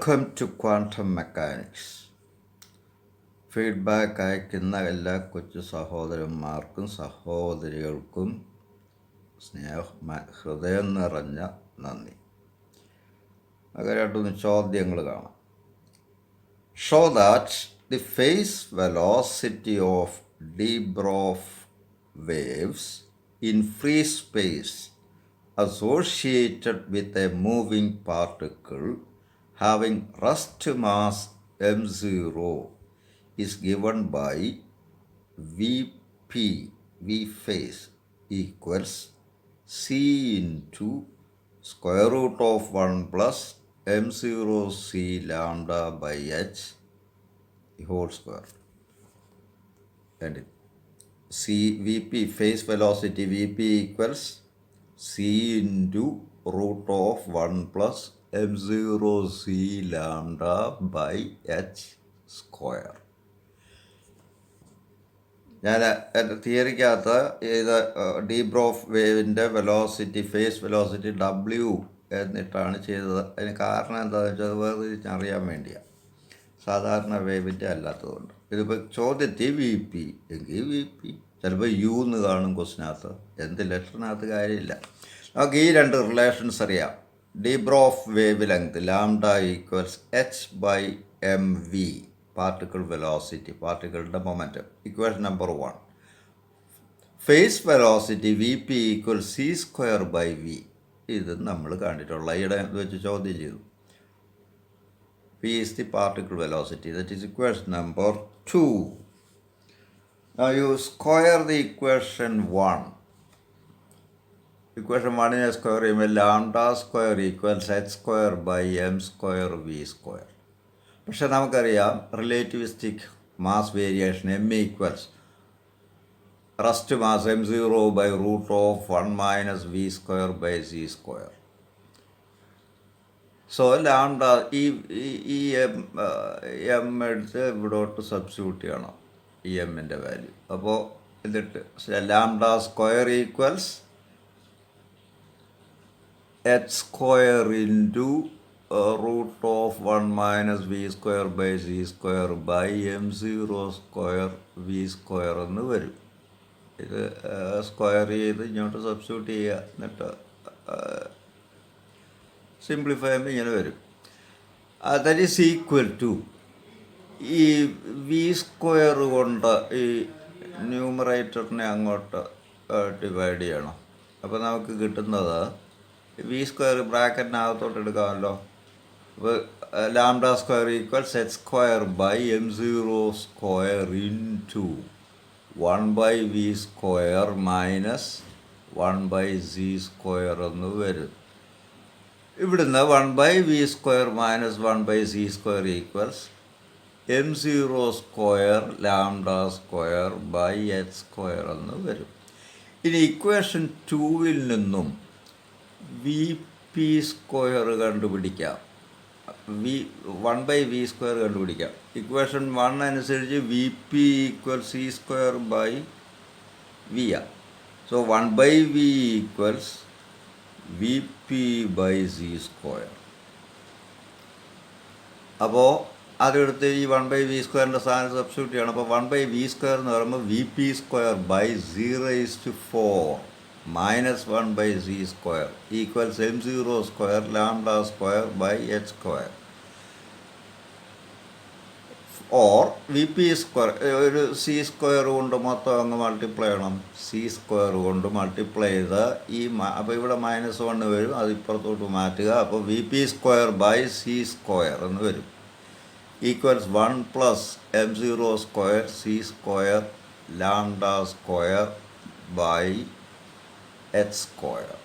Welcome to quantum mechanics. Feedback അയക്കുന്ന എല്ലാ കൊച്ചു സഹോദരന്മാർക്കും സഹോദരികൾക്കും ഹൃദയം നിറഞ്ഞ നന്ദി. അത് രണ്ടൊന്ന് ചോദ്യങ്ങൾ കാണാം. Show that the phase velocity of de Broglie waves in free space associated with a moving particle having rest mass m0 is given by Vp, V phase, equals c into square root of 1 plus m0 c lambda by h whole square. And Vp, phase velocity Vp equals c into root of 1 plus m0 c lambda by h square. ഞാൻ എൻ്റെ തിയറിക്കകത്ത് ഇത് de Broglie വേവിൻ്റെ velocity phase velocity W എന്നിട്ടാണ് ചെയ്തത്. അതിന് കാരണം എന്താണെന്ന് വെച്ചാൽ അത് വേർതിരിച്ചറിയാൻ വേണ്ടിയാണ്, സാധാരണ വേവിൻ്റെ അല്ലാത്തതുകൊണ്ട്. ഇതിപ്പോൾ ചോദ്യത്തിൽ വി പി എങ്കിൽ വി പി, ചിലപ്പോൾ യു എന്ന് കാണും ക്വസ്റ്റിനകത്ത്, എന്ത് ലെറ്ററിനകത്ത് കാര്യമില്ല. നമുക്ക് ഈ രണ്ട് റിലേഷൻസ് അറിയാം. De Broglie wavelength lambda equals H by M V, particle velocity, പാർട്ടിക്കിളിൻ്റെ momentum. Equation number 1. Phase velocity V P equal C square by V. ഇത് നമ്മൾ കണ്ടിട്ടുള്ള ഈയിടെ വെച്ച് ചോദ്യം ചെയ്തു. P is the particle velocity. That is equation number 2. Now you square the equation 1. Equation 1 in a square, lambda square equals h square by m square v square. പക്ഷെ നമുക്കറിയാം relativistic mass variation m equals rest mass m0 by root of 1 minus v square by c square. So lambda ഈ M എടുത്ത് ഇവിടോട്ട് substitute ചെയ്യണം, ഈ എമ്മിൻ്റെ value. അപ്പോൾ എന്നിട്ട് lambda square equals H square into root of 1 minus V square by C square by m0 square V square എന്ന് വരും. ഇത് സ്ക്വയർ ചെയ്ത് ഇങ്ങോട്ട് സബ്സ്റ്റിറ്റ്യൂട്ട് ചെയ്യുക, എന്നിട്ട് സിംപ്ലിഫൈ ചെയ്യുമ്പോൾ ഇങ്ങനെ വരും. ദാറ്റ് ഈസ് ഈക്വൽ ടു ഈ വി സ്ക്വയർ കൊണ്ട് ഈ ന്യൂമറേറ്ററിനെ അങ്ങോട്ട് ഡിവൈഡ് ചെയ്യണം. അപ്പോൾ നമുക്ക് കിട്ടുന്നത് വി സ്ക്വയർ ബ്രാക്കറ്റിനകത്തോട്ട് എടുക്കാമല്ലോ. അപ്പോൾ lambda square equals H square by m0 square into 1 by V square minus 1 by C square എന്ന് വരും. ഇവിടുന്ന് 1 by V square minus 1 by C square equals m0 square lambda square by H square എന്ന് വരും. ഇനി equation 2 നിന്നും V P square കണ്ടുപിടിക്കാം, 1 by V square കണ്ടുപിടിക്കാം. Equation 1 അനുസരിച്ച് V P equal C square by V ആ. So 1 by V equals V P by C square. അപ്പോൾ അതെടുത്ത് ഈ 1 ബൈ വി സ്ക്വയറിൻ്റെ സ്ഥാനം സബ്സ്റ്റിറ്റ്യൂട്ട് ചെയ്യണം. അപ്പോൾ 1 ബൈ വി സ്ക്വയർ എന്ന് പറയുമ്പോൾ V P square by 0/4 minus 1 by C square equals m0 square lambda square by H square. Or V P square ഒരു സി സ്ക്വയർ കൊണ്ട് മൊത്തം അങ്ങ് മൾട്ടിപ്ലൈ ചെയ്യണം. സി സ്ക്വയർ കൊണ്ട് മൾട്ടിപ്ലൈ ചെയ്ത് ഈ അപ്പോൾ ഇവിടെ -1 വരും, അത് ഇപ്പുറത്തോട്ട് മാറ്റുക. അപ്പോൾ V P square by C square എന്ന് വരും. Equals 1 plus m0 square C square lambda square by H square,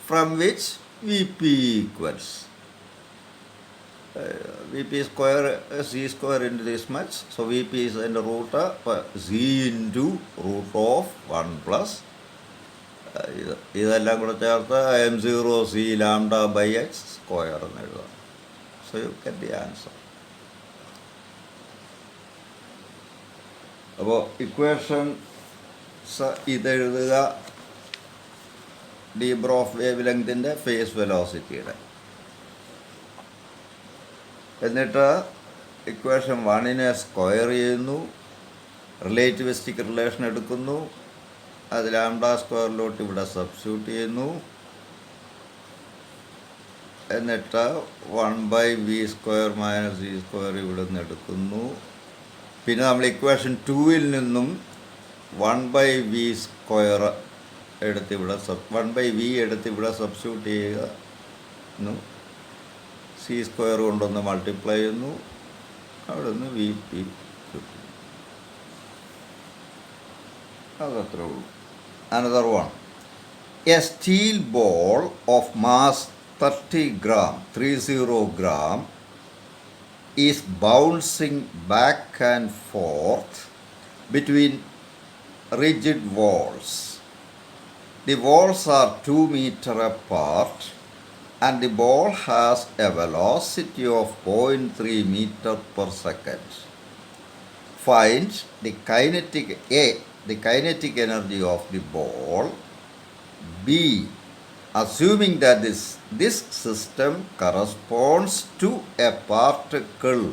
from which V P equals Vp square c square into this much. So Vp is in the root c into root of 1 plus ഇതെല്ലാം കൂടെ ചേർത്ത് m0 c lambda by h square എന്ന് എഴുതാം. So you get the answer. അപ്പോൾ equation ഇതെഴുതുക, D Broglie wave ലെങ്തിൻ്റെ face വെലോസിറ്റിയുടെ. എന്നിട്ട് equation 1നെ square ചെയ്യുന്നു, relativistic relation എടുക്കുന്നു, അത് ലാംഡ സ്ക്വയറിലോട്ട് ഇവിടെ സബ്സ്റ്റിറ്റ്യൂട്ട് ചെയ്യുന്നു, എന്നിട്ട് 1/v² - v² ഇവിടെ നിന്ന് എടുക്കുന്നു. പിന്നെ നമ്മൾ ഇക്വേഷൻ 2ൽ നിന്നും 1/v² എടുത്ത് ഇവിടെ 1/v എടുത്ത് ഇവിടെ സബ്സ്റ്റിറ്റ്യൂട്ട് ചെയ്യുന്നു, c² കൊണ്ടൊന്ന് മൾട്ടിപ്ലൈ ചെയ്യുന്നു, അവിടെ നിന്ന് vp കിട്ടും. അതത്രേ ഉള്ളൂ. Another one. A steel ball of mass 30 gram is bouncing back and forth between rigid walls. The walls are 2 meters apart and the ball has a velocity of 0.3 meter per second. Find the kinetic energy of the ball. B, assuming that this system corresponds to a particle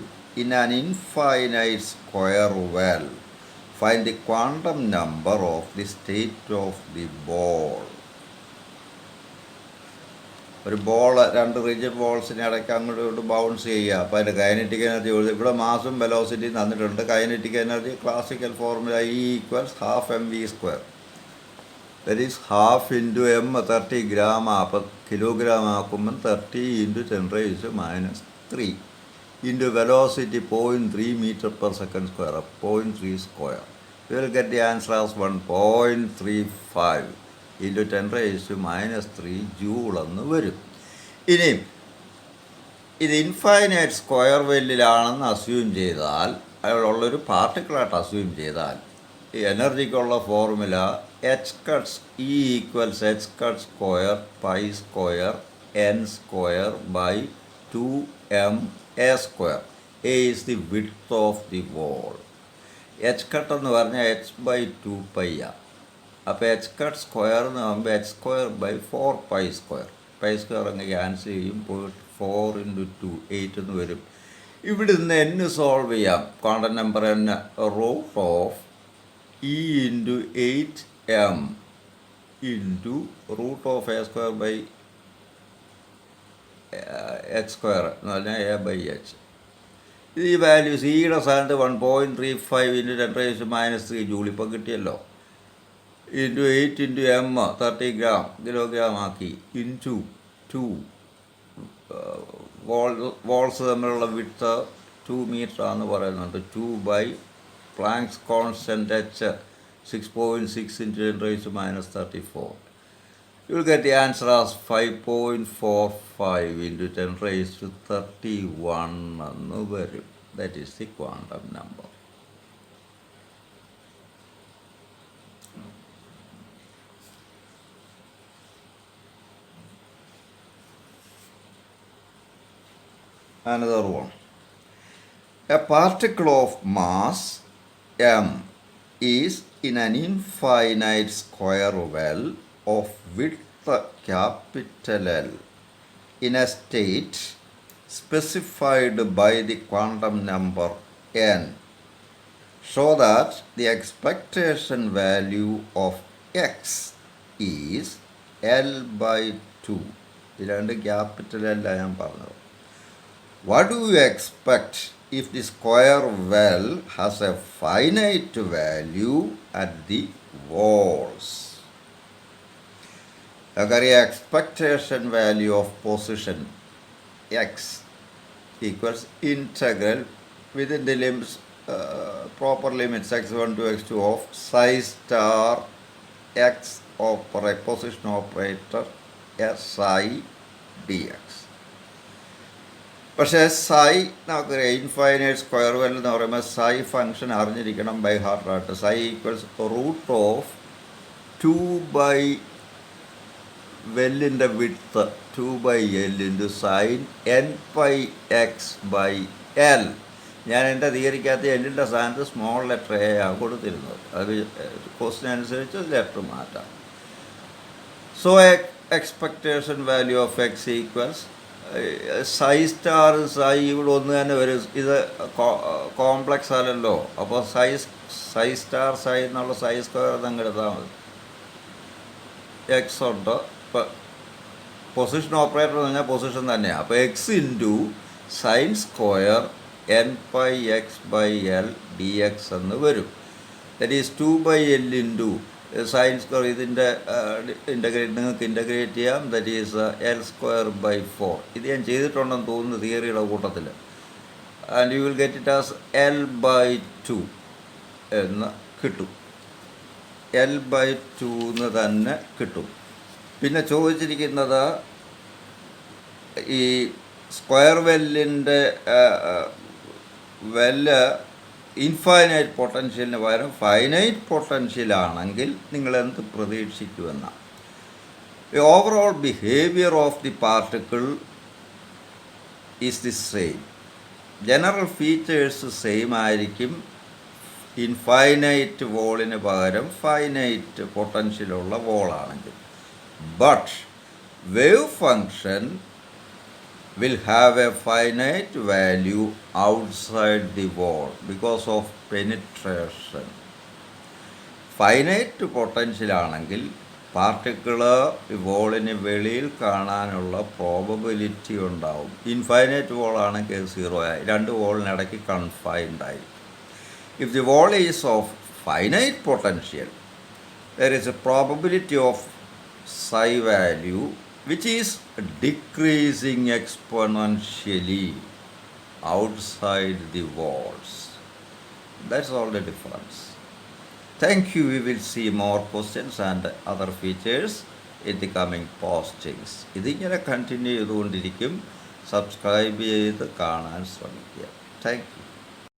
in an infinite square well. Find the quantum number of the state of the ball. ഒരു ball 2 rigid ബോൾസിനെ ഇടയ്ക്ക് അങ്ങോട്ട് ഇങ്ങോട്ട് bounce ചെയ്യുക. അപ്പോൾ അതിൻ്റെ kinetic energy ഇവിടെ മാസും velocity തന്നിട്ടുണ്ട്. Kinetic energy classical formula E = 12 mv². That is 12 × m 30 gram. അപ്പോൾ kilogram ആക്കുമ്പം 30 × 10⁻³ into velocity 0.3 meter/second², 0.3². You will get the answer as 1.35 × 10⁻³ joule എന്ന് വരും. ഇനി ഇത് ഇൻഫൈനൈറ്റ് സ്ക്വയർ വെല്ലിലാണെന്ന് അസ്യൂം ചെയ്താൽ, അതിലുള്ളൊരു പാർട്ടിക്കിളായിട്ട് അസ്യൂം ചെയ്താൽ, ഈ എനർജിക്കുള്ള formula E = h²² π² n²/2ma². A is the width of the wall. h എന്ന് പറഞ്ഞാൽ h/2π. അപ്പോൾ h² എന്ന് പറയുമ്പോൾ h²/4π². π² അങ്ങ് ക്യാൻസൽ ചെയ്യും, പോയിട്ട് 4 × 2 8 എന്ന് വരും. ഇവിടെ നിന്ന് n സോൾവ് ചെയ്യാം. Quantum number n √(e × 8m × √(a²/h² എന്ന് പറഞ്ഞാൽ a/h. ഈ വാല്യൂസ് ഈയുടെ സ്ഥാനത്ത് 1.35 × 10⁻³ ജൂൾ ഇപ്പോൾ കിട്ടിയല്ലോ. × 8 × m 30 കിലോഗ്രാം ആക്കി ഇൻറ്റു 2 വോൾസ് തമ്മിലുള്ള വിഡ്ത്ത് 2 മീറ്റർ ആണെന്ന് പറയുന്നുണ്ട്. 2/പ്ലാങ്ക്സ് constant h 6.6 × 10⁻34. You will get the answer as 5.45 × 10⁻31 എന്ന് വരും. That is the quantum number. Another one. A particle of mass m is in an infinite square well of width L in a state specified by the quantum number n. Show that the expectation value of x is L/2. ഇതിലാണ്ട് capital L ഞാൻ പറഞ്ഞത്. What do you expect if the square well has a finite value at the walls? Again, expectation value of position x equals integral within the limits, proper limits x1 to x2 of psi star x position operator si dx. പക്ഷേ psi നമുക്കറിയാം, infinite square well എന്ന് പറയുമ്പോൾ psi function അറിഞ്ഞിരിക്കണം by ഹാർട്ടായിട്ട്. psi equals √2 വെല്ലിൻ്റെ width 2/L × sin nπx/L. ഞാൻ എൻ്റെ തിയറിക്കകത്ത് എല്ലിൻ്റെ സ്ഥാനത്ത് സ്മോൾ ലെറ്റർ എ ആണ് കൊടുത്തിരുന്നത്. അത് ക്വസ്റ്റ്യൻ അനുസരിച്ച് ലെറ്റർ മാറ്റാം. So expectation value of x equals psi star psi ഇവിടെ ഒന്ന് തന്നെ വരും. ഇത് കോംപ്ലക്സ് അല്ലല്ലോ. അപ്പോൾ സൈ സ്റ്റാർ സൈ എന്നുള്ള സൈ സ്ക്വയർ അങ്ങ് എടുത്താൽ മതി. എക്സ് ഉണ്ട്. ഇപ്പം പൊസിഷൻ ഓപ്പറേറ്റർ എന്ന് പറഞ്ഞാൽ പൊസിഷൻ തന്നെയാണ്. അപ്പോൾ X into sine square N pi X by L D X എന്ന് വരും. That is 2/L into sine square. ഇതിൻ്റെ നിങ്ങൾക്ക് ഇൻ്റഗ്രേറ്റ് ചെയ്യാം. That is L square by 4. ഇത് ഞാൻ ചെയ്തിട്ടുണ്ടെന്ന് തോന്നുന്നു തിയറിയുടെ കൂട്ടത്തിൽ. And you will get it as L/2 എന്ന് കിട്ടും. L/2 എന്ന് തന്നെ കിട്ടും. പിന്നെ ചോദിച്ചിരിക്കുന്നത് ഈ സ്ക്വയർ വെല്ലിൻ്റെ വെല്ല് ഇൻഫൈനൈറ്റ് പൊട്ടൻഷ്യലിന് പകരം ഫൈനൈറ്റ് പൊട്ടൻഷ്യലാണെങ്കിൽ നിങ്ങൾ എന്ത് പ്രതീക്ഷിക്കുമെന്നാണ്. The overall behaviour of the particle is the same. General features same ആയിരിക്കും ഇൻഫൈനൈറ്റ് വോളിന് പകരം ഫൈനൈറ്റ് പൊട്ടൻഷ്യലുള്ള വോളാണെങ്കിൽ. But wave function will have a finite value outside the wall because of penetration. Finite പൊട്ടൻഷ്യലാണെങ്കിൽ പാർട്ടിക്കിള് വോളിന് വെളിയിൽ കാണാനുള്ള പ്രോബബിലിറ്റി ഉണ്ടാവും. ഇൻഫൈനൈറ്റ് വോളാണെങ്കിൽ 0 ആയി. 2 വോളിനിടയ്ക്ക് കൺഫൈൻഡ് ആയി. If the wall is of finite potential there is a probability of psi value which is decreasing exponentially outside the walls. That's all the difference. Thank you. We will see more questions and other features in the coming postings. ഇതിങ്ങനെ continue ചെയ്തുകൊണ്ടിരിക്കും. Subscribe ചെയ്ത് കാണാൻ ശ്രമിക്കുക. Thank you.